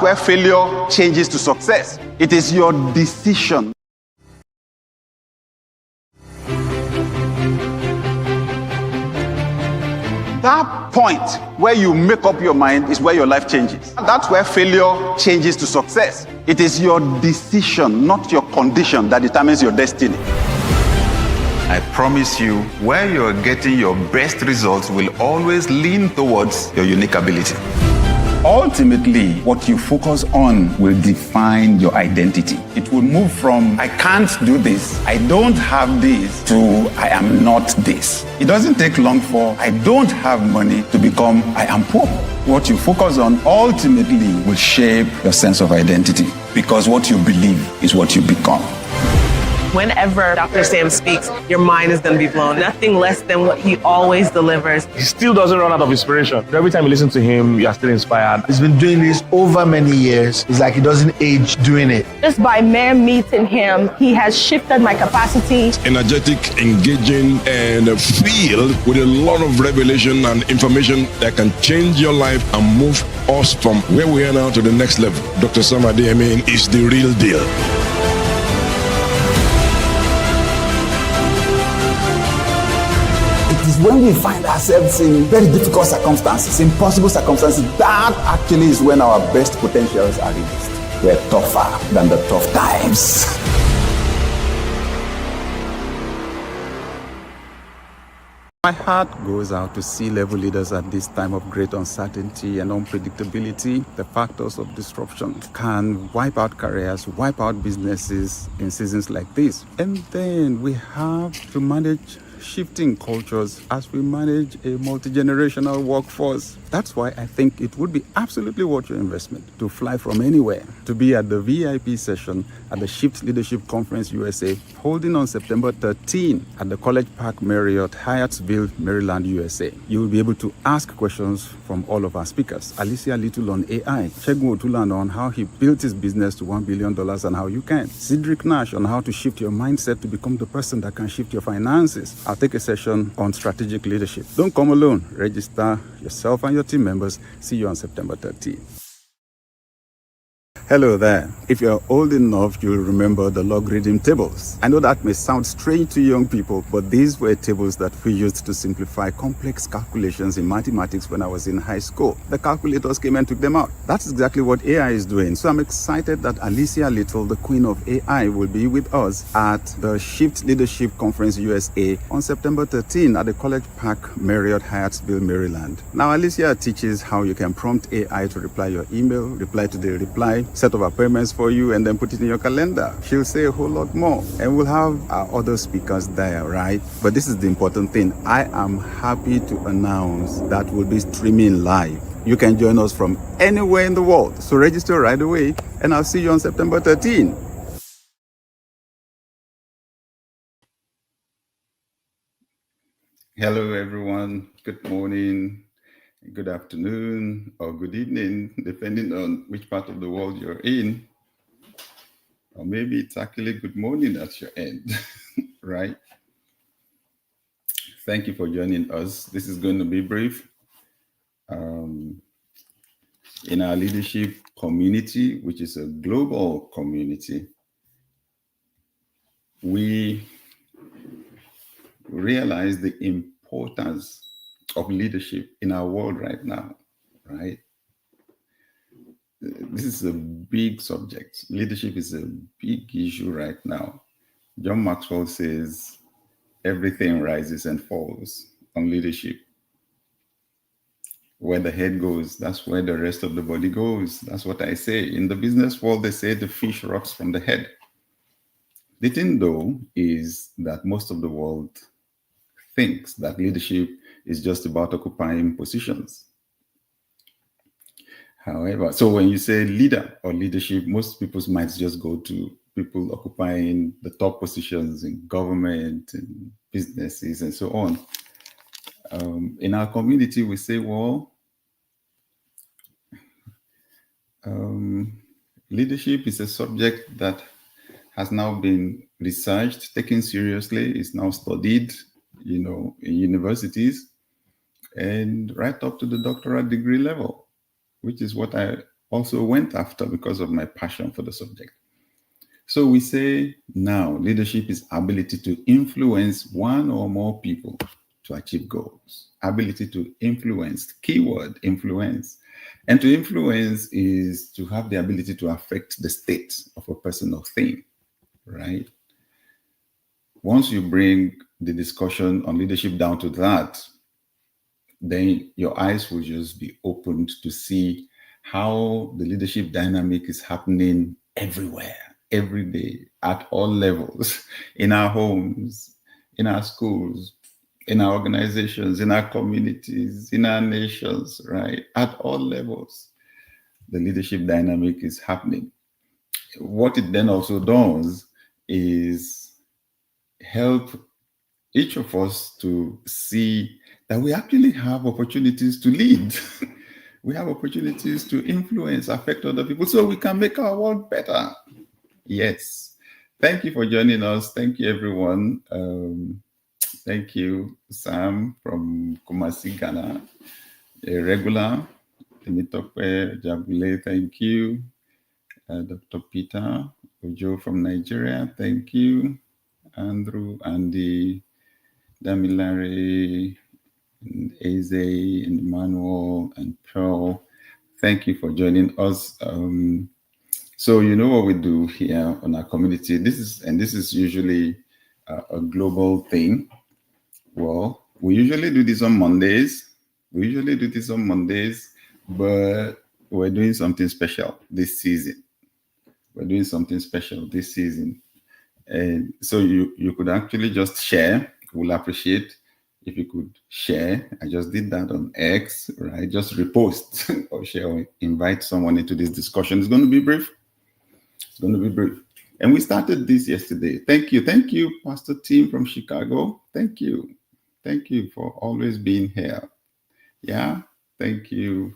Where failure changes to success. It is your decision. That point where you make up your mind is where your life changes. That's where failure changes to success. It is your decision, not your condition, that determines your destiny. I promise you, where you're getting your best results will always lean towards your unique ability. Ultimately, what you focus on will define your identity. It will move from I can't do this, I don't have this, to I am not this. It doesn't take long for I don't have money to become I am poor. What you focus on ultimately will shape your sense of identity, because what you believe is what you become. Whenever Dr. Sam speaks, your mind is going to be blown. Nothing less than what he always delivers. He still doesn't run out of inspiration. Every time you listen to him, you're still inspired. He's been doing this over many years. It's like he doesn't age doing it. Just by mere meeting him, he has shifted my capacity. Energetic, engaging, and filled with a lot of revelation and information that can change your life and move us from where we are now to the next level. Dr. Sam Adeyemi is the real deal. When we find ourselves in very difficult circumstances, impossible circumstances, that actually is when our best potentials are released. We're tougher than the tough times. My heart goes out to C-level leaders at this time of great uncertainty and unpredictability. The factors of disruption can wipe out careers, wipe out businesses in seasons like this. And then we have to manage shifting cultures as we manage a multi-generational workforce. That's why I think it would be absolutely worth your investment to fly from anywhere to be at the VIP session at the Shift Leadership Conference USA, holding on September 13 at the College Park Marriott, Hyattsville, Maryland, USA. You will be able to ask questions from all of our speakers. Alicia Little on AI, Segun Otulan on how he built his business to $1 billion and how you can, Cedric Nash on how to shift your mindset to become the person that can shift your finances. I'll take a session on strategic leadership. Don't come alone. Register yourself and your team members. See you on September 13. Hello there. If you're old enough, you'll remember the logarithm tables. I know that may sound strange to young people, but these were tables that we used to simplify complex calculations in mathematics when I was in high school. The calculators came and took them out. That's exactly what AI is doing. So I'm excited that Alicia Little, the queen of AI, will be with us at the Shift Leadership Conference USA on September 13 at the College Park Marriott, Hyattsville, Maryland. Now, Alicia teaches how you can prompt AI to reply your email, reply to the reply, set of appointments for you, and then put it in your calendar. She'll say a whole lot more, and we'll have our other speakers there, right? But this is the important thing. I am happy to announce that we'll be streaming live. You can join us from anywhere in the world. So register right away, and I'll see you on September 13. Hello, everyone. Good morning. Good afternoon or good evening, depending on which part of the world you're in. Or maybe it's actually good morning at your end, right? Thank you for joining us. This is going to be brief. In our leadership community, which is a global community, we realize the importance of leadership in our world right now, right? This is a big subject. Leadership is a big issue right now. John Maxwell says, everything rises and falls on leadership. Where the head goes, that's where the rest of the body goes. That's what I say. In the business world, they say the fish rocks from the head. The thing, though, is that most of the world thinks that leadership is just about occupying positions. However, so when you say leader or leadership, most people's minds just go to people occupying the top positions in government and businesses and so on. In our community, we say, well, leadership is a subject that has now been researched, taken seriously, is now studied, in universities, and right up to the doctoral degree level, which is what I also went after because of my passion for the subject. So we say now leadership is ability to influence one or more people to achieve goals. Ability to influence, keyword influence. And to influence is to have the ability to affect the state of a person or thing, right? Once you bring the discussion on leadership down to that, then your eyes will just be opened to see how the leadership dynamic is happening everywhere, every day, at all levels, in our homes, in our schools, in our organizations, in our communities, in our nations, right? At all levels, the leadership dynamic is happening. What it then also does is help each of us to see that we actually have opportunities to lead. We have opportunities to influence, affect other people so we can make our world better. Yes. Thank you for joining us. Thank you, everyone. Thank you, Sam from Kumasi, Ghana, a regular. Temitope Jabule, thank you. Dr. Peter Ojo from Nigeria, thank you. Andrew, Andy, Damilare, and Eze, and Emmanuel, and Pearl, thank you for joining us. So you know what we do here on our community. This is usually a global thing. Well, we usually do this on Mondays. But we're doing something special this season. And so you could actually just share. We'll appreciate if you could share. I just did that on X, right? Just repost or share or invite someone into this discussion. It's going to be brief. And we started this yesterday. Thank you, Pastor Tim from Chicago. Thank you for always being here. Yeah, thank you.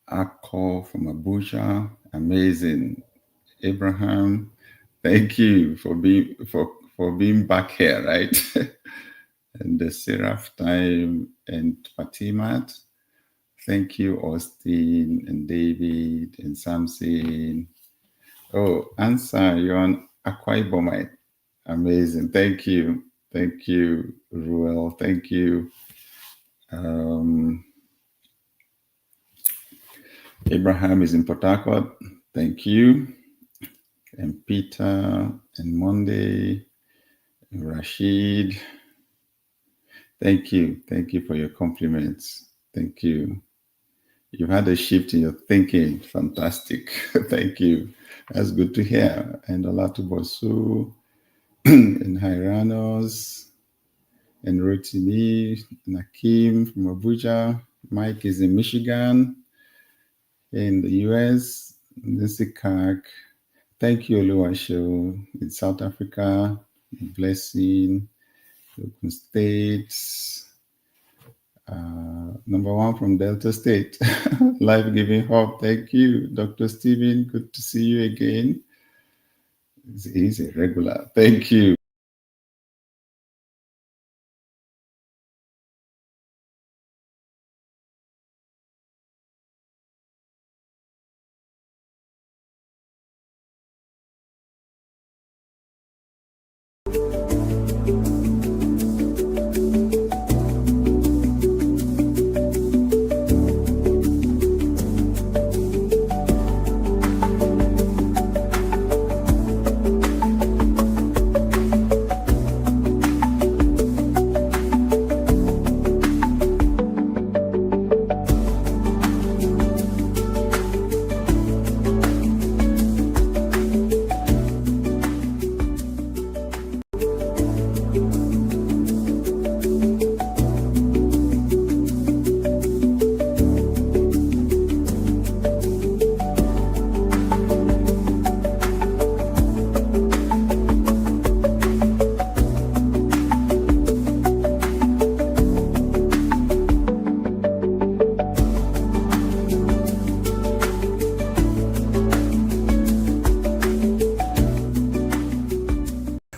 Akko from Abuja, amazing. Abraham, thank you for being back here, right? And the Seraph Time and Fatimat, thank you, Austin and David and Samson. Oh, Answer, you're on Akwa Ibomite. Amazing, thank you, Ruel, thank you. Abraham is in Port Harcourt. Thank you. And Peter and Monday, and Rashid. Thank you. Thank you for your compliments. Thank you. You've had a shift in your thinking. Fantastic. Thank you. That's good to hear. And Olatubosu and Hyranos and Rotimi and Akim from Abuja. Mike is in Michigan. In the US, Nancy Kirk, thank you, Oluwasho, in South Africa, Blessing, Ogun State, number one from Delta State, Life Giving Hope, thank you, Dr. Stephen, good to see you again. He's a regular, thank you.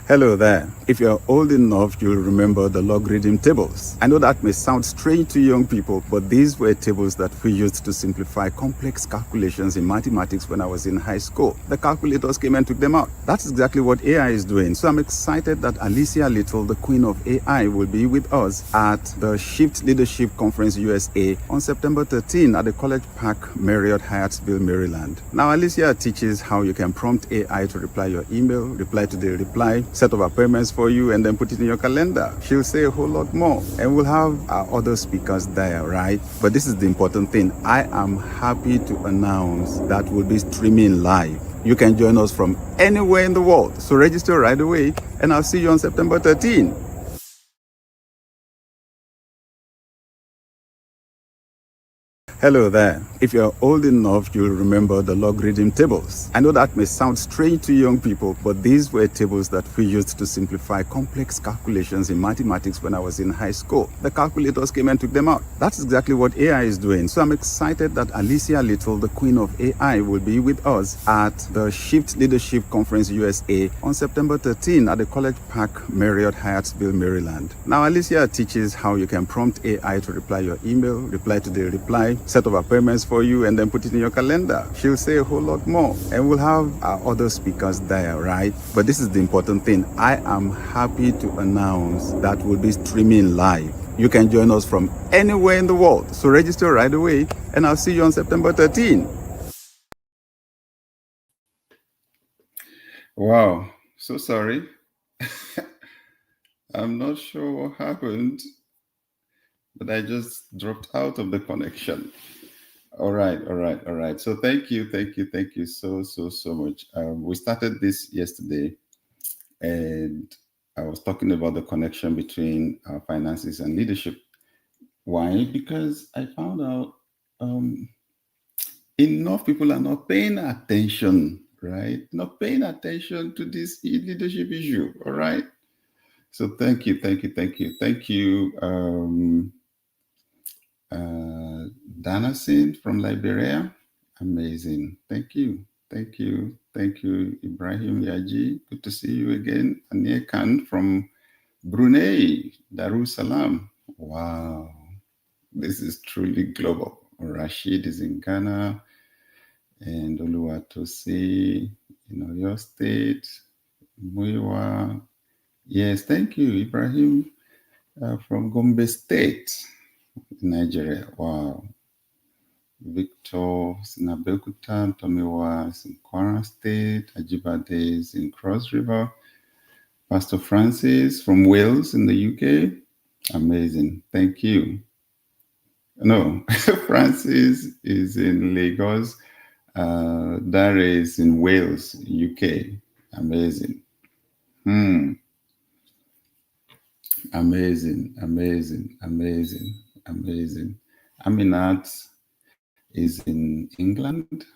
Hello there. If you're old enough, you'll remember the logarithm tables. I know that may sound strange to young people, but these were tables that we used to simplify complex calculations in mathematics when I was in high school. The calculators came and took them out. That's exactly what AI is doing. So I'm excited that Alicia Little, the queen of AI, will be with us at the Shift Leadership Conference USA on September 13 at the College Park Marriott Hyattsville, Maryland. Now, Alicia teaches how you can prompt AI to reply your email, reply to the reply, set of appointments for you, and then put it in your calendar. She'll say a whole lot more. And we'll have our other speakers there, right? But this is the important thing. I am happy to announce that we'll be streaming live. You can join us from anywhere in the world. So register right away, and I'll see you on September 13. Hello there. If you're old enough, you'll remember the logarithm tables. I know that may sound strange to young people, but these were tables that we used to simplify complex calculations in mathematics when I was in high school. The calculators came and took them out. That's exactly what AI is doing. So I'm excited that Alicia Little, the queen of AI, will be with us at the Shift Leadership Conference USA on September 13 at the College Park Marriott Hyattsville, Maryland. Now, Alicia teaches how you can prompt AI to reply your email, reply to the reply, set of appointments for you, and then put it in your calendar. She'll say a whole lot more. And we'll have our other speakers there, right? But this is the important thing. I am happy to announce that we'll be streaming live. You can join us from anywhere in the world. So register right away, and I'll see you on September 13. Wow, so sorry. I'm not sure what happened, but I just dropped out of the connection. All right. So thank you so much. We started this yesterday, and I was talking about the connection between finances and leadership. Why? Because I found out enough people are not paying attention, right? Not paying attention to this leadership issue. All right. So thank you. Danasin from Liberia. Amazing. Thank you, Ibrahim Yaji. Good to see you again. Anir Khan from Brunei, Darussalam. Wow, this is truly global. Rashid is in Ghana, and Oluwatosi in your state. Muiwa. Yes, thank you, Ibrahim from Gombe State, Nigeria. Wow. Victor is in Abeokuta, Tomiwa is in Kwara State, Ajibade is in Cross River, Pastor Francis from Wales in the UK. Amazing. Thank you. No, Francis is in Lagos. Dare is in Wales, UK. Amazing. Amazing. Aminat is in England.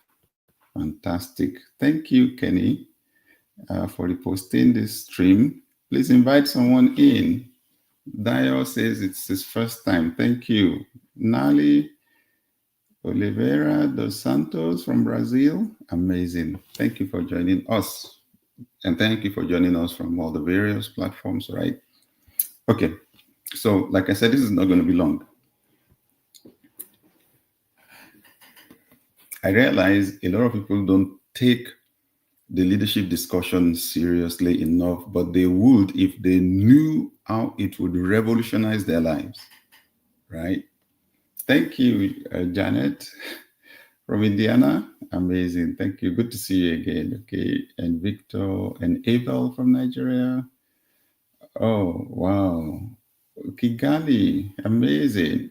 Fantastic. Thank you, Kenny, for reposting this stream. Please invite someone in. Dio says it's his first time. Thank you. Nali Oliveira dos Santos from Brazil. Amazing. Thank you for joining us. And thank you for joining us from all the various platforms, right? Okay. So, like I said, this is not going to be long. I realize a lot of people don't take the leadership discussion seriously enough, but they would if they knew how it would revolutionize their lives, right? Thank you, Janet from Indiana. Amazing. Thank you. Good to see you again. Okay. And Victor and Abel from Nigeria. Oh, wow. Kigali. Amazing.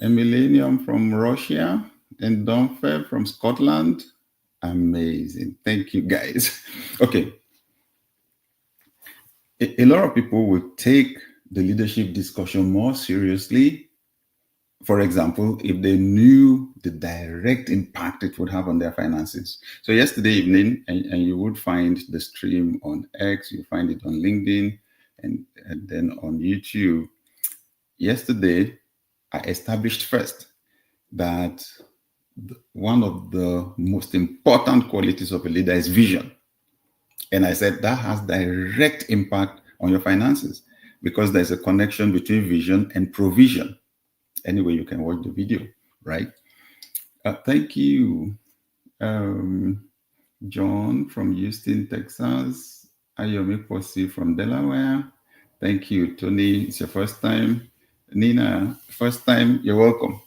And Millennium from Russia. And Dunfer from Scotland. Amazing. Thank you, guys. Okay. A lot of people will take the leadership discussion more seriously. For example, if they knew the direct impact it would have on their finances. So yesterday evening, and you would find the stream on X, you find it on LinkedIn, and then on YouTube. Yesterday, I established first that one of the most important qualities of a leader is vision. And I said that has direct impact on your finances because there's a connection between vision and provision. Anyway, you can watch the video, right? Thank you, John from Houston, Texas. Ayomi Posi from Delaware. Thank you, Tony. It's your first time. Nina, first time. You're welcome.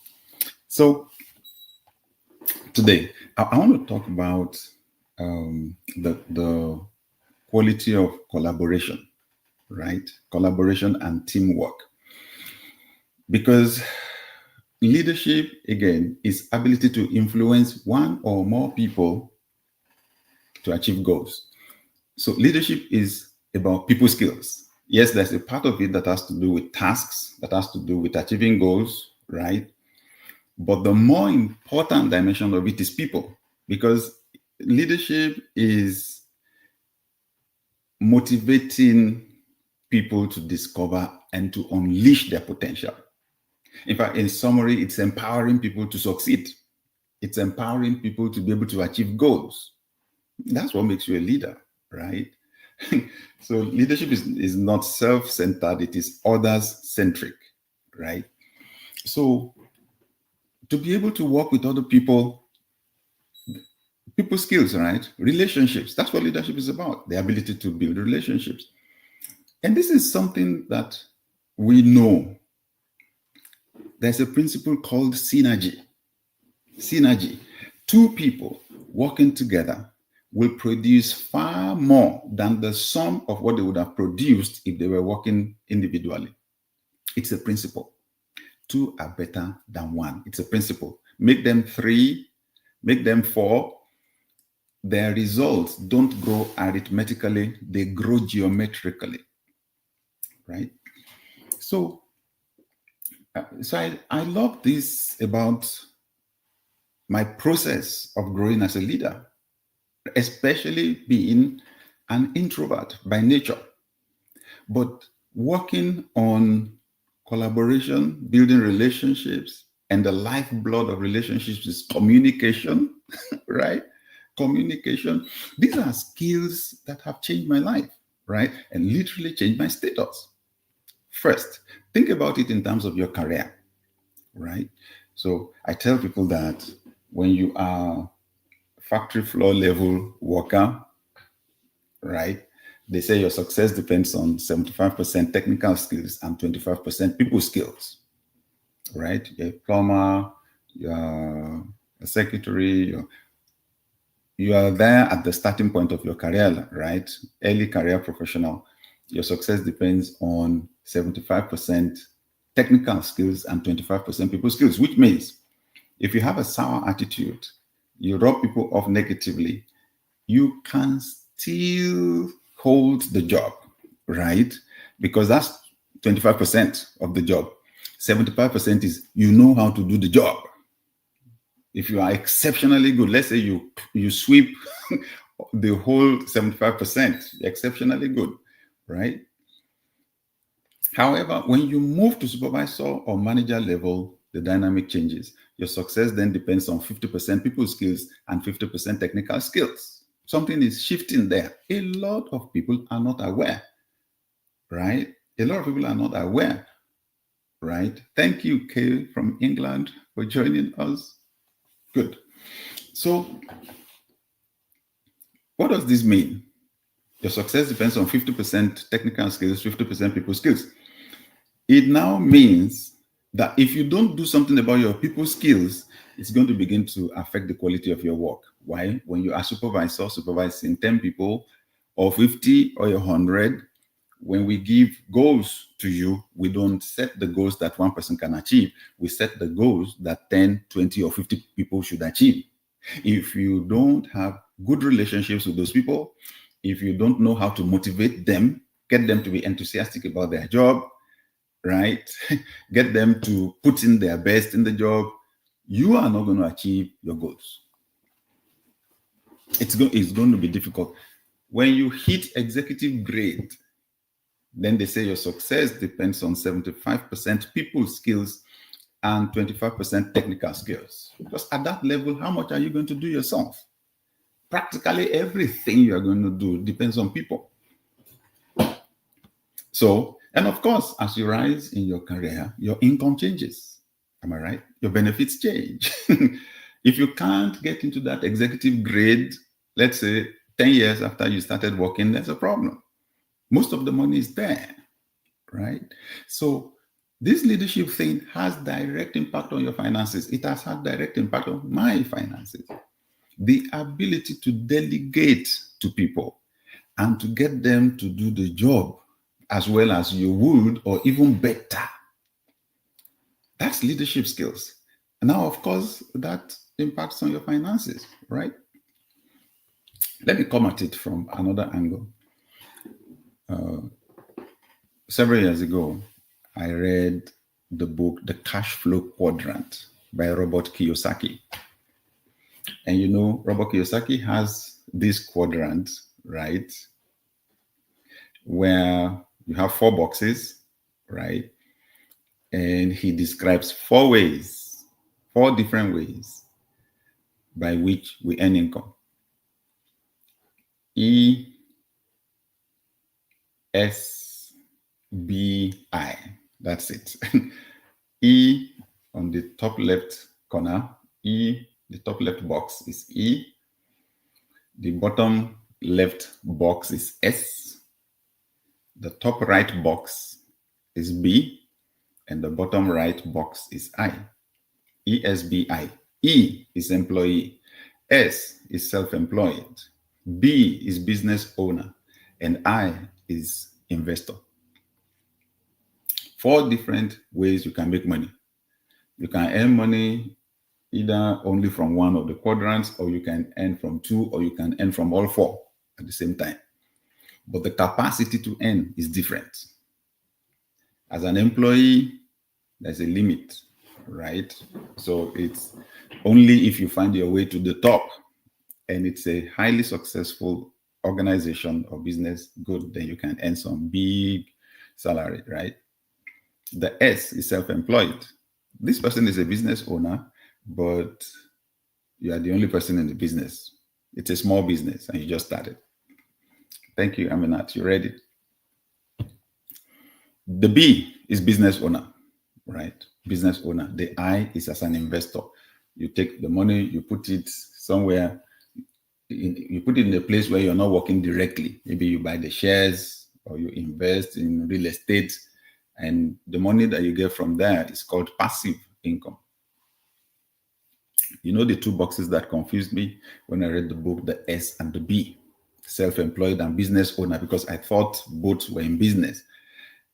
So today, I want to talk about the quality of collaboration, right? Collaboration and teamwork. Because leadership, again, is ability to influence one or more people to achieve goals. So leadership is about people skills. Yes, there's a part of it that has to do with tasks, that has to do with achieving goals, right? But the more important dimension of it is people, because leadership is motivating people to discover and to unleash their potential. In fact, in summary, it's empowering people to succeed. It's empowering people to be able to achieve goals. That's what makes you a leader, right? So leadership is not self-centered, it is others-centric, right? So to be able to work with other people, people skills, right? Relationships, that's what leadership is about, the ability to build relationships. And this is something that we know. There's a principle called synergy. Synergy. Two people working together will produce far more than the sum of what they would have produced if they were working individually. It's a principle. Two are better than one. It's a principle. Make them three, make them four. Their results don't grow arithmetically, they grow geometrically, right? So I love this about my process of growing as a leader, especially being an introvert by nature. But working on collaboration, building relationships, and the lifeblood of relationships is communication, right? Communication. These are skills that have changed my life, right? And literally changed my status. First, think about it in terms of your career, right? So I tell people that when you are factory floor level worker, right? They say your success depends on 75% technical skills and 25% people skills, right? You're a plumber, you're a secretary, you are there at the starting point of your career, right? Early career professional. Your success depends on 75% technical skills and 25% people skills, which means if you have a sour attitude, you rub people off negatively, you can still hold the job, right? Because that's 25% of the job. 75% is you know how to do the job. If you are exceptionally good, let's say you sweep the whole 75%, you're exceptionally good, right? However, when you move to supervisor or manager level, the dynamic changes. Your success then depends on 50% people skills and 50% technical skills. Something is shifting there. A lot of people are not aware, right? A lot of people are not aware, right? Thank you, Kay from England, for joining us. Good. So what does this mean? Your success depends on 50% technical skills, 50% people skills. It now means that if you don't do something about your people skills, it's going to begin to affect the quality of your work. Why? When you are supervisor, supervising 10 people or 50 or 100, when we give goals to you, we don't set the goals that one person can achieve. We set the goals that 10, 20, or 50 people should achieve. If you don't have good relationships with those people, if you don't know how to motivate them, get them to be enthusiastic about their job, right? Get them to put in their best in the job, you are not going to achieve your goals. It's going to be difficult. When you hit executive grade, then they say your success depends on 75% people skills and 25% technical skills. Because at that level, how much are you going to do yourself? practically everything you are going to do depends on people. So, and of course, as you rise in your career, your income changes. Am I right? Your benefits change. If you can't get into that executive grade, let's say 10 years after you started working, there's a problem. Most of the money is there, right? So this leadership thing has direct impact on your finances. It has had direct impact on my finances. The ability to delegate to people and to get them to do the job as well as you would, or even better. That's leadership skills. Now, of course, that impacts on your finances, right? Let me come at it from another angle. Several years ago, I read the book, The Cash Flow Quadrant by Robert Kiyosaki. And you know, Robert Kiyosaki has this quadrant, right? Where you have 4 boxes, right? And he describes 4 different ways by which we earn income. E, S, B, I. That's it. E on the top left corner, E, the top left box is E. The bottom left box is S. The top right box is B. And the bottom right box is I. ESBI. E is employee. S is self-employed. B is business owner. And I is investor. 4 different ways you can make money. You can earn money either only from one of the quadrants, or you can earn from 2, or you can earn from all 4 at the same time. But the capacity to earn is different. As an employee, there's a limit, right? So it's only if you find your way to the top and it's a highly successful organization or business, good, then you can earn some big salary, right? The S is self-employed. This person is a business owner, but you are the only person in the business. It's a small business and you just started. Thank you, Aminat. You ready? The B is business owner. Right? Business owner. The I is as an investor. You take the money, you put it somewhere, you put it in a place where you're not working directly. Maybe you buy the shares or you invest in real estate, and the money that you get from there is called passive income. You know, the 2 boxes that confused me when I read the book, the S and the B, self-employed and business owner, because I thought both were in business.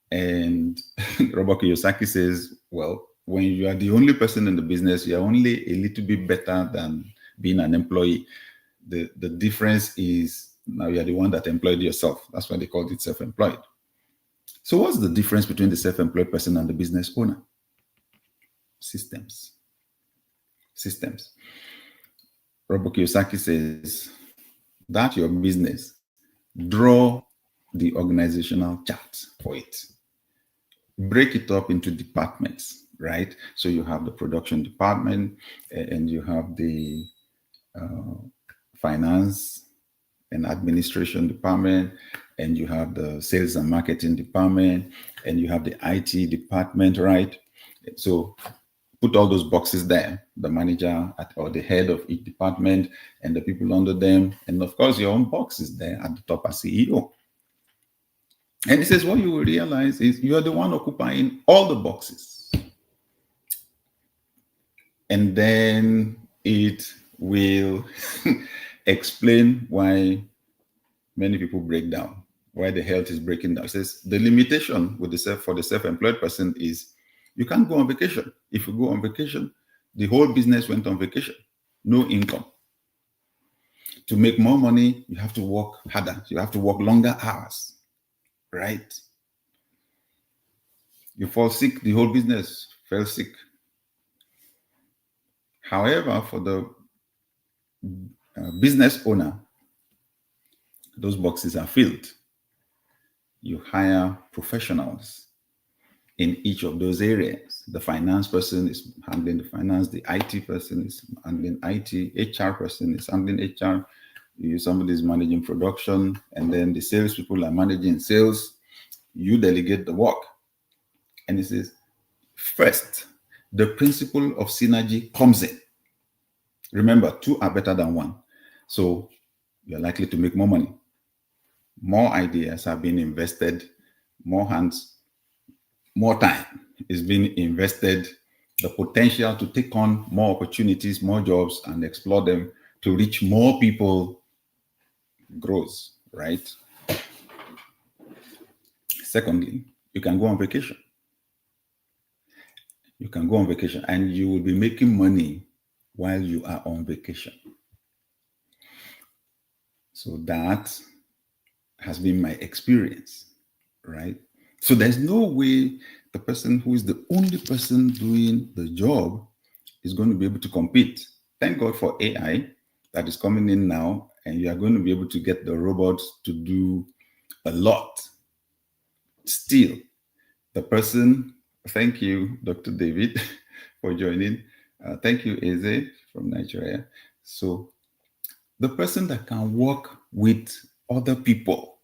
And Robert Kiyosaki says, well, when you are the only person in the business, you're only a little bit better than being an employee. The difference is now you're the one that employed yourself. That's why they called it self-employed. So what's the difference between the self-employed person and the business owner? Systems. Robert Kiyosaki says that your business, draw the organizational chart for it. Break it up into departments, right? So you have the production department, and you have the finance and administration department, and you have the sales and marketing department, and you have the IT department, right? So put all those boxes there, the manager or the head of each department and the people under them. And of course, your own box is there at the top as CEO. And he says, what you will realize is you are the one occupying all the boxes. And then it will explain why many people break down, why the health is breaking down. It says the limitation with for the self-employed person is you can't go on vacation. If you go on vacation, the whole business went on vacation, no income. To make more money, you have to work harder. You have to work longer hours. Right? You fall sick, the whole business fell sick. However, for the business owner, those boxes are filled. You hire professionals in each of those areas. The finance person is handling the finance, the IT person is handling IT, HR person is handling HR, somebody is managing production, and then the salespeople are managing sales. You delegate the work. And he says, first, the principle of synergy comes in. Remember, two are better than one. So you're likely to make more money. More ideas are being invested, more hands, more time is being invested, the potential to take on more opportunities, more jobs, and explore them to reach more people grows, right? Secondly, you can go on vacation. You can go on vacation and you will be making money while you are on vacation. So that has been my experience, right? So there's no way the person who is the only person doing the job is going to be able to compete. Thank God for AI that is coming in now, and you are going to be able to get the robots to do a lot. Still, the person, thank you, Dr. David, for joining. Thank you, Eze from Nigeria. So the person that can work with other people,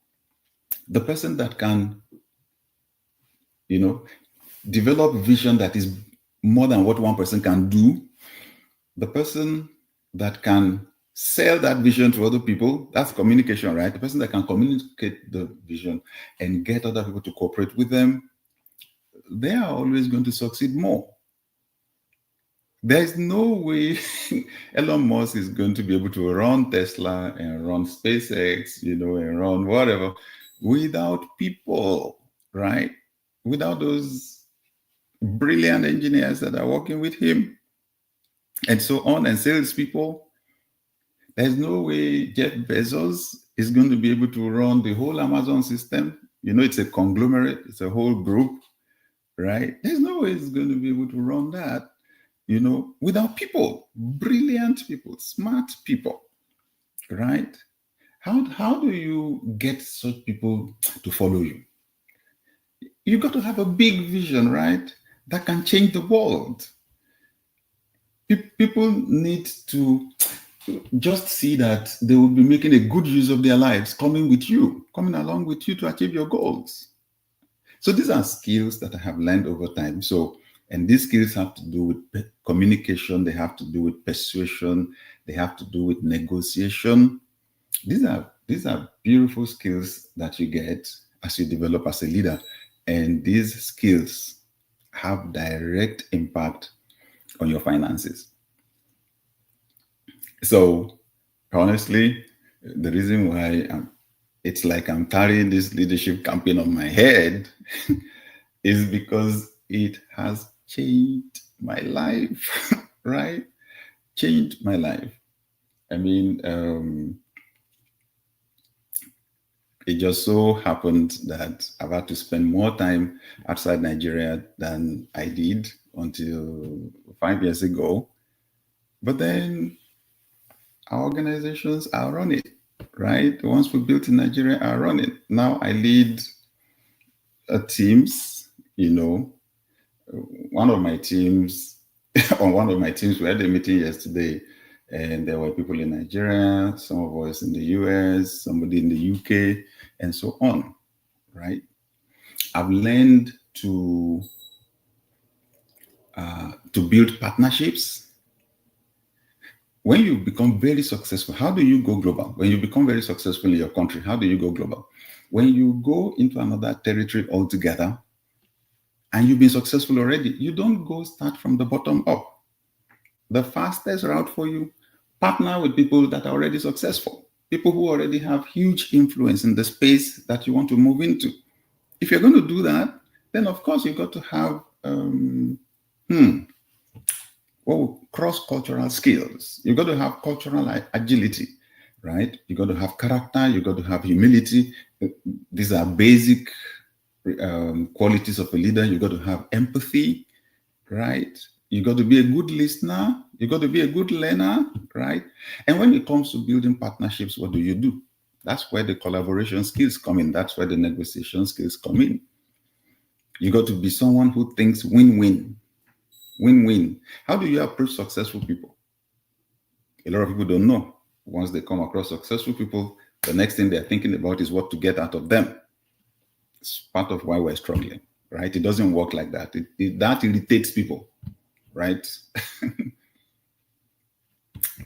the person that can, develop vision that is more than what one person can do, the person that can sell that vision to other people, that's communication, right? The person that can communicate the vision and get other people to cooperate with them, they are always going to succeed more. There's no way Elon Musk is going to be able to run Tesla and run SpaceX, and run whatever without people, right? Without those brilliant engineers that are working with him and so on, and salespeople. There's no way Jeff Bezos is going to be able to run the whole Amazon system. It's a conglomerate, it's a whole group, right? There's no way he's going to be able to run that, without people, brilliant people, smart people, right? How do you get such people to follow you? You got to have a big vision, right? That can change the world. People need to just see that they will be making a good use of their lives, coming along with you to achieve your goals. So these are skills that I have learned over time. And these skills have to do with communication, they have to do with persuasion, they have to do with negotiation. These are beautiful skills that you get as you develop as a leader. And these skills have direct impact on your finances. So honestly, the reason why it's like I'm carrying this leadership campaign on my head is because it has changed my life, right? Changed my life. I mean, it just so happened that I've had to spend more time outside Nigeria than I did until 5 years ago. But then our organizations are running, right? The ones we built in Nigeria are running. Now I lead teams, one of my teams, we had a meeting yesterday, and there were people in Nigeria, some of us in the US, somebody in the UK, and so on, right? I've learned to build partnerships. When you become very successful, how do you go global? When you become very successful in your country, how do you go global? When you go into another territory altogether and you've been successful already, you don't go start from the bottom up. The fastest route for you, partner with people that are already successful, people who already have huge influence in the space that you want to move into. If you're going to do that, then of course you've got to have cross-cultural skills. You've got to have cultural agility, right? You've got to have character, you've got to have humility. These are basic qualities of a leader. You've got to have empathy, right? You've got to be a good listener. You've got to be a good learner, right? And when it comes to building partnerships, what do? That's where the collaboration skills come in. That's where the negotiation skills come in. You got to be someone who thinks win-win. Win-win. How do you approach successful people? A lot of people don't know. once they come across successful people, the next thing they're thinking about is what to get out of them. It's part of why we're struggling, right? It doesn't work like that. That irritates people, right?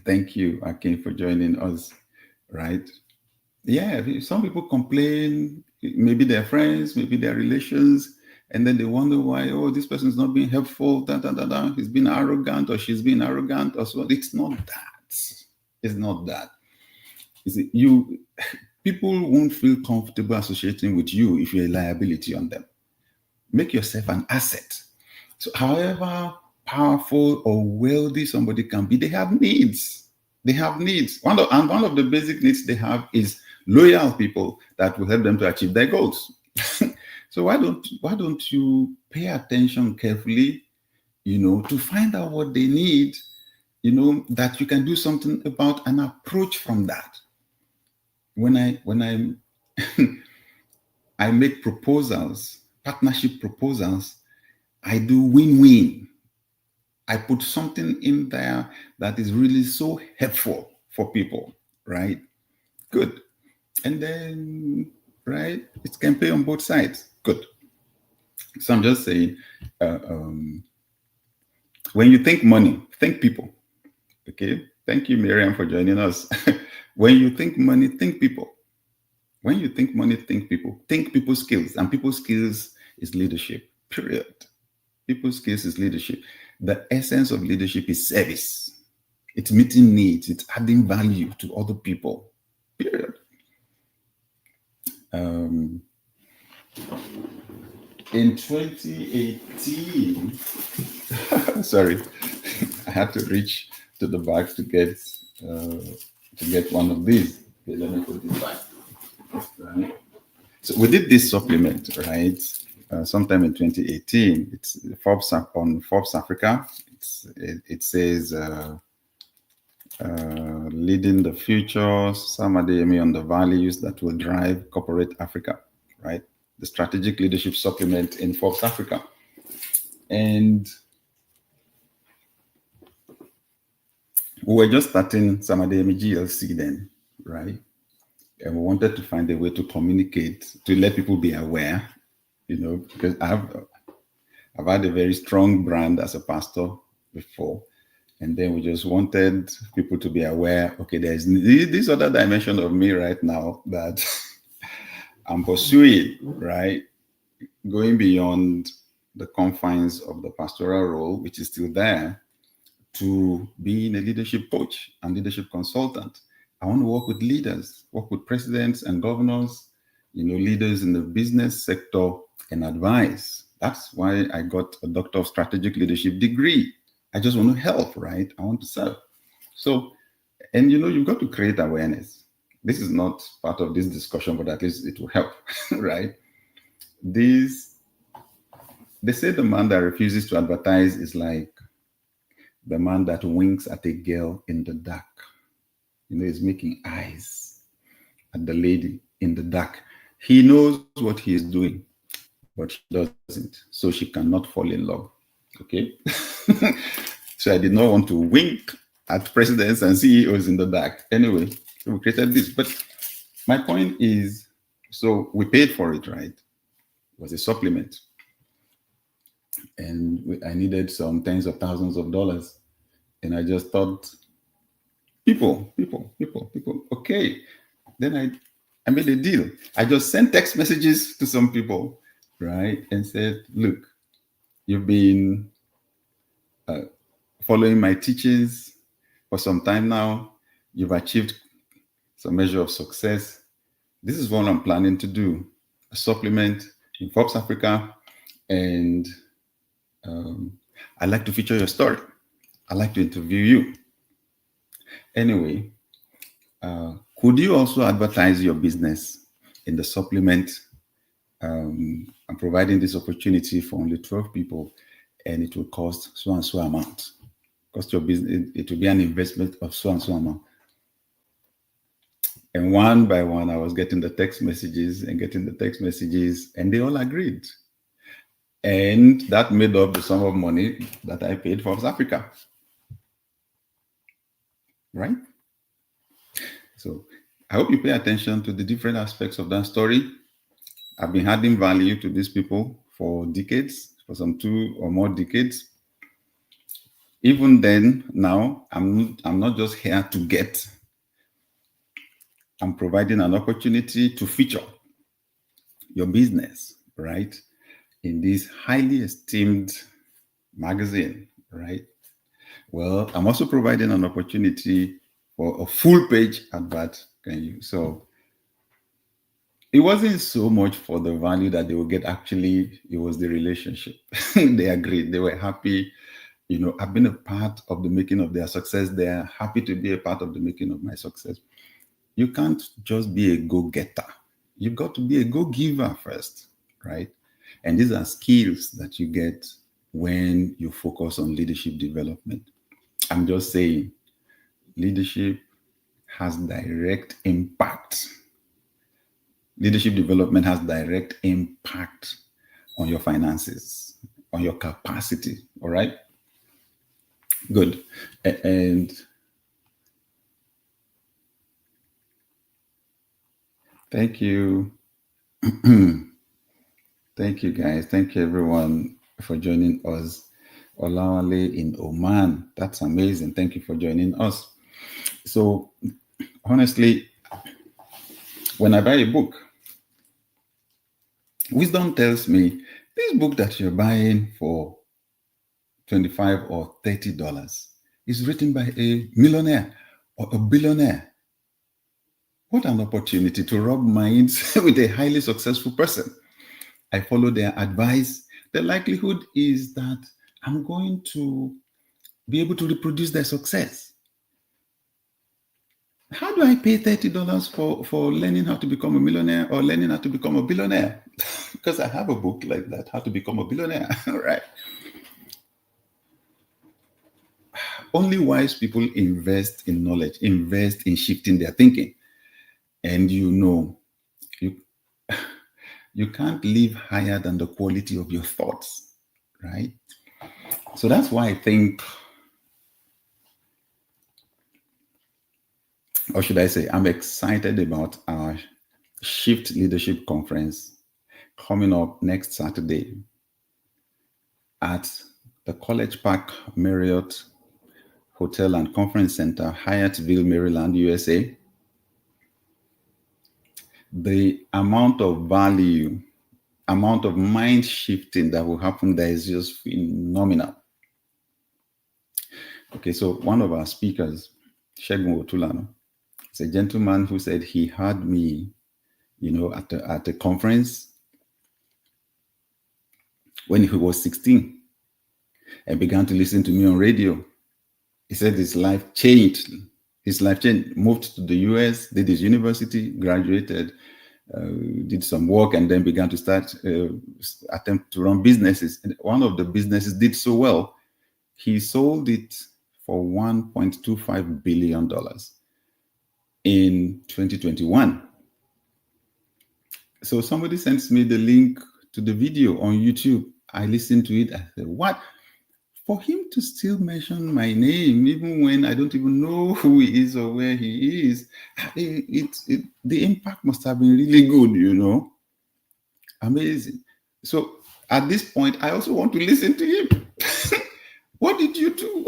Thank you, Akin, for joining us, right? Yeah, some people complain, maybe their friends, maybe their relations, and then they wonder why, oh, this person's not being helpful, he's been arrogant or she's been arrogant or so. It's not that. It's not that. People won't feel comfortable associating with you if you're a liability on them. Make yourself an asset. So however powerful or wealthy somebody can be, they have needs. They have needs. One of the basic needs they have is loyal people that will help them to achieve their goals. So why don't you pay attention carefully, to find out what they need, that you can do something about and approach from that. When I I make proposals, partnership proposals, I do win-win. I put something in there that is really so helpful for people, right? Good. And then, right, it can pay on both sides. Good. So I'm just saying, when you think money, think people. Okay. Thank you, Miriam, for joining us. When you think money, think people. When you think money, think people. Think people's skills. And people's skills is leadership, period. People's skills is leadership. The essence of leadership is service. It's meeting needs. It's adding value to other people, period. In 2018, sorry, I had to reach to the back to get one of these. Okay, let me put this back. Right. So we did this supplement, right? Sometime in 2018. It's Forbes on Forbes Africa. It says leading the future, Sam Adeyemi on the values that will drive corporate Africa, right? The strategic leadership supplement in Forbes Africa. And we were just starting Sam Adeyemi GLC then, right? And we wanted to find a way to communicate, to let people be aware, because I've had a very strong brand as a pastor before. And then we just wanted people to be aware, okay, there's this other dimension of me right now that I'm pursuing, right? Going beyond the confines of the pastoral role, which is still there, to being a leadership coach and leadership consultant. I want to work with leaders, work with presidents and governors, leaders in the business sector and advise. That's why I got a Doctor of Strategic Leadership degree. I just want to help, right? I want to serve. So, and you've got to create awareness. This is not part of this discussion, but at least it will help, right? They say the man that refuses to advertise is like the man that winks at a girl in the dark. He's making eyes at the lady in the dark. He knows what he is doing, but she doesn't. So she cannot fall in love. Okay? So I did not want to wink at presidents and CEOs in the dark. Anyway, so we created this. But my point is, so we paid for it, right? It was a supplement. And I needed some tens of thousands of dollars. And I just thought, people. Okay. Then I made a deal. I just sent text messages to some people, right? And said, look, you've been following my teachings for some time now. You've achieved some measure of success. This is what I'm planning to do, a supplement in Forbes Africa. And I'd like to feature your story. I'd like to interview you. Anyway, could you also advertise your business in the supplement? I'm providing this opportunity for only 12 people, and it will cost so and so amount. Cost your business, it will be an investment of so and so amount. And one by one, I was getting the text messages, and they all agreed. And that made up the sum of money that I paid for South Africa. Right? So I hope you pay attention to the different aspects of that story. I've been adding value to these people for decades, for some 2 or more decades. Even then, now, I'm not just here to get. I'm providing an opportunity to feature your business, right, in this highly esteemed magazine, right? Well, I'm also providing an opportunity for a full page advert. So it wasn't so much for the value that they will get. Actually, it was the relationship. They agreed. They were happy. I've been a part of the making of their success. They're happy to be a part of the making of my success. You can't just be a go-getter. You've got to be a go-giver first, right? And these are skills that you get when you focus on leadership development. I'm just saying, leadership has direct impact. Leadership development has direct impact on your finances, on your capacity, all right? Good. And thank you. Thank you, guys. Thank you, everyone, for joining us. Olawale in Oman. That's amazing. Thank you for joining us. So, honestly, when I buy a book, wisdom tells me this book that you're buying for $25 or $30 is written by a millionaire or a billionaire. What an opportunity to rub minds with a highly successful person. I follow their advice. The likelihood is that I'm going to be able to reproduce their success. How do I pay $30 for learning how to become a millionaire or learning how to become a billionaire? Because I have a book like that, How to Become a Billionaire, right? Only wise people invest in knowledge, invest in shifting their thinking. And you can't live higher than the quality of your thoughts, right? So that's why I think, or should I say, I'm excited about our Shift Leadership Conference coming up next Saturday at the College Park Marriott Hotel and Conference Center, Hyattsville, Maryland, USA. The amount of value, amount of mind shifting that will happen there is just phenomenal. Okay, so one of our speakers, Shegun Otulano, is a gentleman who said he had me, at a conference when he was 16 and began to listen to me on radio. He said his life changed. His life changed, moved to the US, did his university, graduated, did some work, and then began to attempt to run businesses. And one of the businesses did so well, he sold it for $1.25 billion in 2021. So somebody sends me the link to the video on YouTube. I listened to it. I said, what? For him to still mention my name, even when I don't even know who he is or where he is, the impact must have been really good, Amazing. So at this point, I also want to listen to him. What did you do?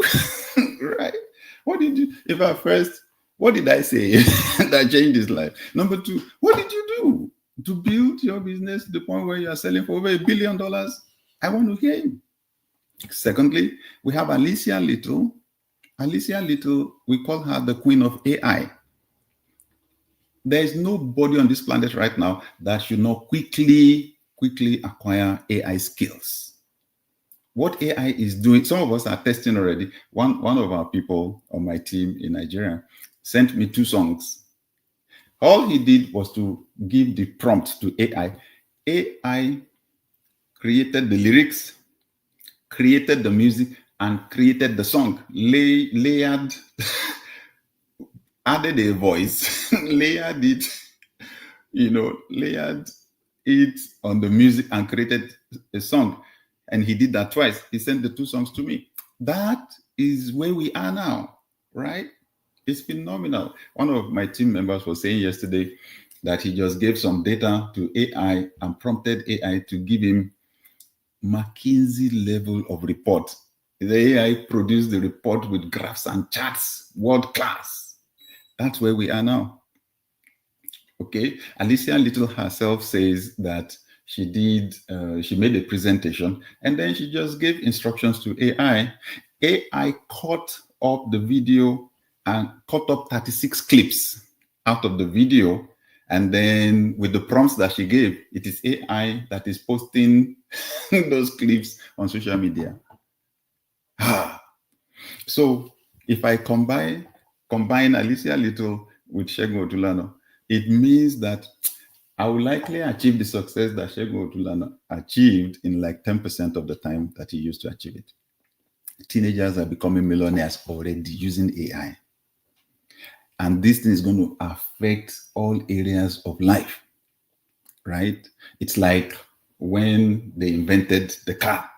Right? What did you, if at first, what did I say that changed his life? Number two, what did you do to build your business to the point where you are selling for over $1 billion? I want to hear him. Secondly, we have Alicia Little. Alicia Little, we call her the queen of AI. There is nobody on this planet right now that should not quickly acquire AI skills. What AI is doing, some of us are testing already. One of our people on my team in Nigeria sent me 2 songs. All he did was to give the prompt to AI. AI created the lyrics, created the music, and created the song, layered, added a voice, layered it, layered it on the music and created a song. And he did that twice. He sent the 2 songs to me. That is where we are now, right? It's phenomenal. One of my team members was saying yesterday that he just gave some data to AI and prompted AI to give him McKinsey level of report. The AI produced the report with graphs and charts, world class. That's where we are now. Okay, Alicia Little herself says that she made a presentation and then she just gave instructions to AI. AI cut up the video and cut up 36 clips out of the video. And then with the prompts that she gave, it is AI that is posting those clips on social media. So if I combine Alicia Little with Segun Otulano, it means that I will likely achieve the success that Segun Otulano achieved in like 10% of the time that he used to achieve it. Teenagers are becoming millionaires already using AI. And this thing is going to affect all areas of life, right? It's like when they invented the car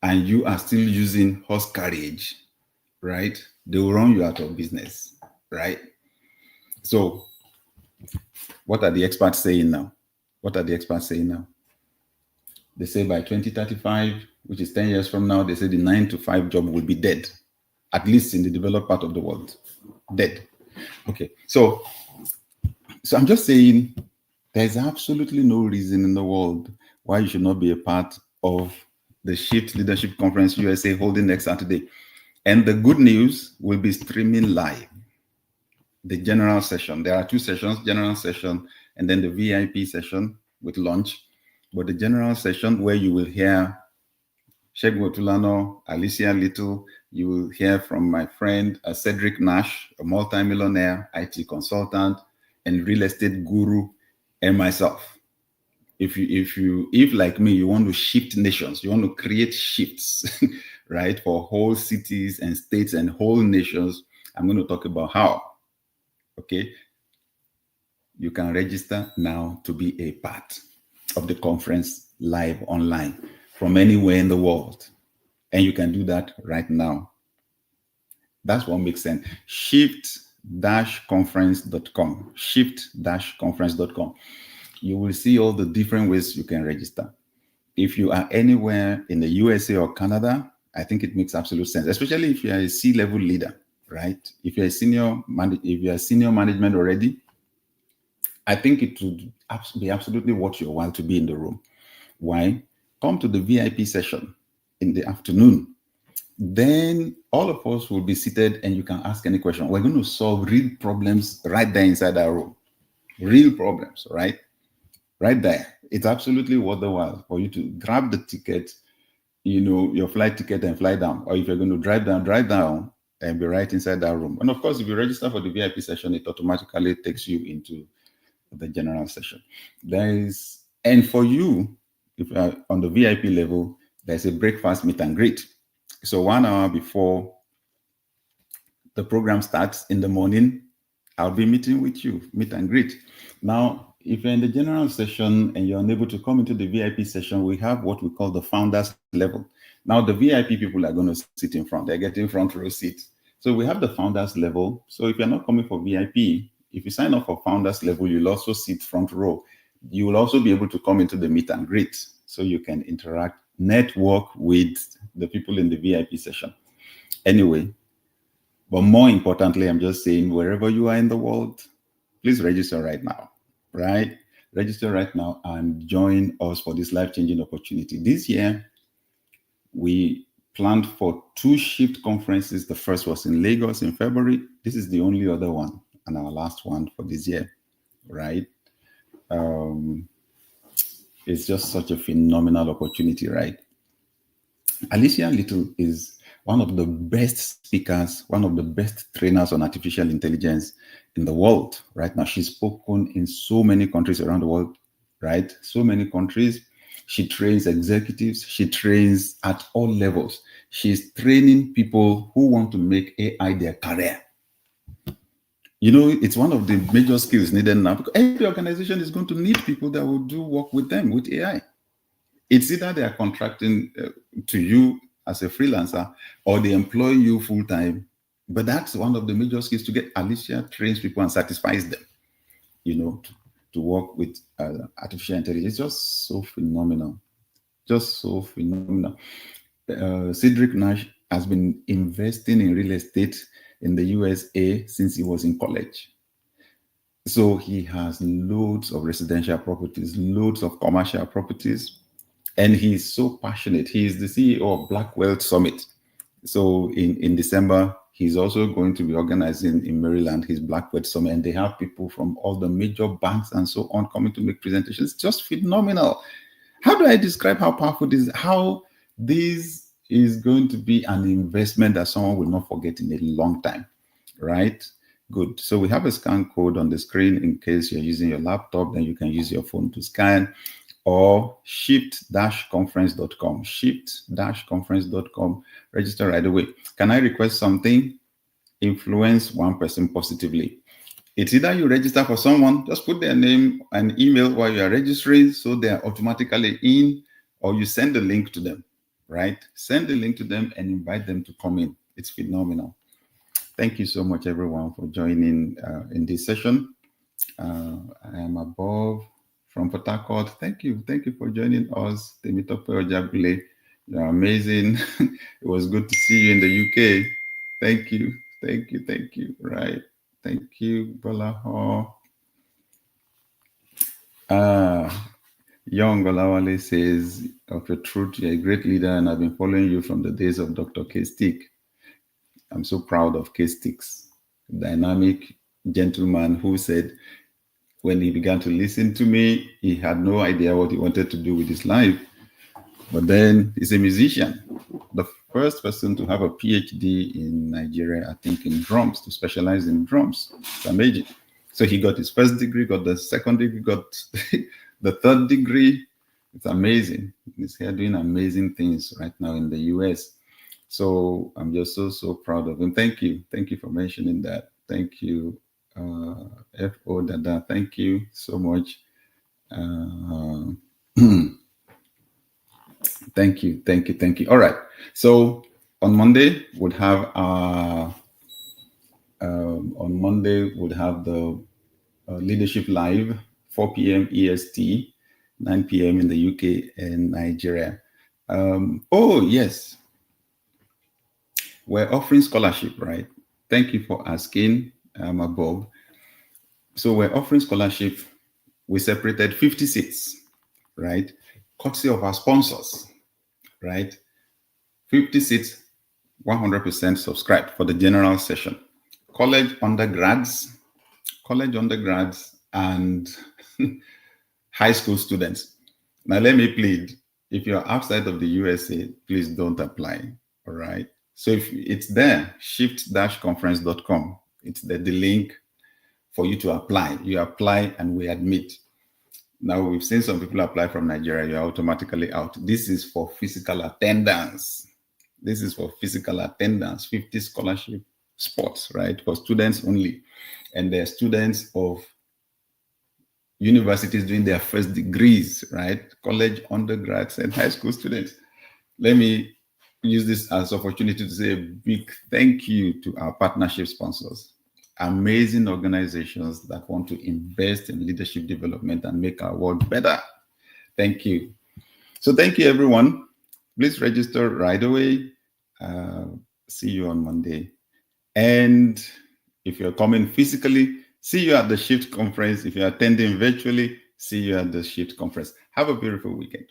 and you are still using horse carriage, right? They will run you out of business, right? So what are the experts saying now? They say by 2035, which is 10 years from now, they say the 9 to 5 job will be dead, at least in the developed part of the world. Dead. Okay. So I'm just saying there's absolutely no reason in the world why you should not be a part of the Shift Leadership Conference USA holding next Saturday. And the good news will be streaming live. The general session. There are two sessions, general session and then the VIP session with lunch. But the general session where you will hear Segun Otulano, Alicia Little, you will hear from my friend Cedric Nash, a multimillionaire IT consultant and real estate guru, and myself. If like me, you want to shift nations, you want to create shifts, right, for whole cities and states and whole nations, I'm going to talk about how. Okay, you can register now to be a part of the conference live online from anywhere in the world. And you can do that right now. That's what makes sense. Shift-conference.com. Shift-conference.com. You will see all the different ways you can register. If you are anywhere in the USA or Canada, I think it makes absolute sense, especially if you are a C-level leader, right? If you're a senior management already, I think it would be absolutely worth your while to be in the room. Why? Come to the VIP session in the afternoon. Then all of us will be seated and you can ask any question. We're going to solve real problems right there inside our room. Real problems, right? Right there. It's absolutely worth the while for you to grab the ticket, your flight ticket and fly down. Or if you're going to drive down and be right inside that room. And of course, if you register for the VIP session, it automatically takes you into the general session. And for you, if you are on the VIP level, there's a breakfast meet and greet. So 1 hour before the program starts in the morning, I'll be meeting with you, meet and greet. Now, if you're in the general session and you're unable to come into the VIP session, we have what we call the founders level. Now, the VIP people are going to sit in front. They're getting front row seats. So we have the founders level. So if you're not coming for VIP, if you sign up for founders level, you'll also sit front row. You will also be able to come into the meet and greet so you can interact, network with the people in the VIP session. Anyway, but more importantly, I'm just saying, wherever you are in the world, please register right now, right? Register right now and join us for this life-changing opportunity. This year, we planned for 2 Shift conferences. The first was in Lagos in February. This is the only other one and our last one for this year, right? It's just such a phenomenal opportunity, right? Alicia Little is one of the best speakers, one of the best trainers on artificial intelligence in the world right now. She's spoken in so many countries around the world, right? So many countries. She trains executives. She trains at all levels. She's training people who want to make AI their career. It's one of the major skills needed now because every organization is going to need people that will do work with them with AI. It's either they are contracting to you as a freelancer or they employ you full-time But that's one of the major skills to get. Alicia trains people and satisfies them, to work with artificial intelligence. It's just so phenomenal. Just so phenomenal. Cedric Nash has been investing in real estate in the USA since he was in college. So he has loads of residential properties, loads of commercial properties, and he's so passionate. He is the CEO of Black Wealth Summit. So in December, he's also going to be organizing in Maryland his Black Wealth Summit, and they have people from all the major banks and so on coming to make presentations. It's just phenomenal. How do I describe how powerful this is? How this is going to be an investment that someone will not forget in a long time, right? Good. So we have a scan code on the screen in case you're using your laptop, then you can use your phone to scan, or shift-conference.com, shift-conference.com. Register right away. Can I request something? Influence one person positively. It's either you register for someone, just put their name and email while you are registering so they are automatically in, or you send the link to them, right? Send the link to them and invite them to come in. It's phenomenal. Thank you so much, everyone, for joining in this session. I am above from Port Harcourt. Thank you. Thank you for joining us. Temitope Ojabule, you're amazing. It was good to see you in the UK. Thank you. Thank you. Thank you. Right. Thank you, Balaho. Young Olawale says, of your truth, you're a great leader, and I've been following you from the days of Dr. K-Stick. I'm so proud of K-Sticks, dynamic gentleman who said when he began to listen to me, he had no idea what he wanted to do with his life. But then he's a musician. The first person to have a PhD in Nigeria, I think, in drums, to specialize in drums. It's amazing. So he got his first degree, got the second degree, got the third degree. It's amazing. He's here doing amazing things right now in the US. So I'm just so proud of him. Thank you. Thank you for mentioning that. Thank you, F.O. Dada. Thank you so much. Thank you. All right. So on Monday we'll have the Leadership Live, 4 p.m. EST, 9 p.m. in the UK and Nigeria. Oh yes, we're offering scholarship, right? Thank you for asking, Bob. So we're offering scholarship. We separated 50 seats, right? Courtesy of our sponsors, right? 50 seats, 100% subscribed for the general session. College undergrads, and high school students. Now, let me plead, if you're outside of the USA, please don't apply, all right? So if it's there, shift-conference.com. It's the link for you to apply. You apply and we admit. Now, we've seen some people apply from Nigeria, you're automatically out. This is for physical attendance. 50 scholarship spots, right? For students only. And they're students of universities doing their first degrees, right? College, undergrads, and high school students. Let me use this as an opportunity to say a big thank you to our partnership sponsors. Amazing organizations that want to invest in leadership development and make our world better. Thank you. So thank you, everyone. Please register right away. See you on Monday. And if you're coming physically, see you at the Shift Conference. If you're attending virtually, see you at the Shift Conference. Have a beautiful weekend.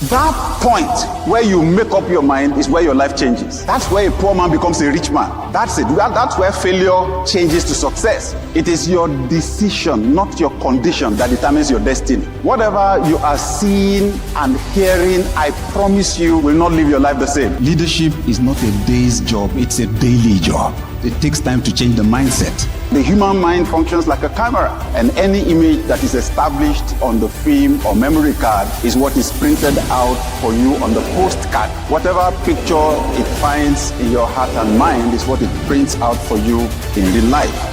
That point where you make up your mind is where your life changes. That's where a poor man becomes a rich man. That's it. That's where failure changes to success. It is your decision, not your condition, that determines your destiny. Whatever you are seeing and hearing, I promise you will not live your life the same. Leadership is not a day's job, it's a daily job. It takes time to change the mindset. The human mind functions like a camera, and any image that is established on the film or memory card is what is printed out for you on the postcard. Whatever picture it finds in your heart and mind is what it prints out for you in real life.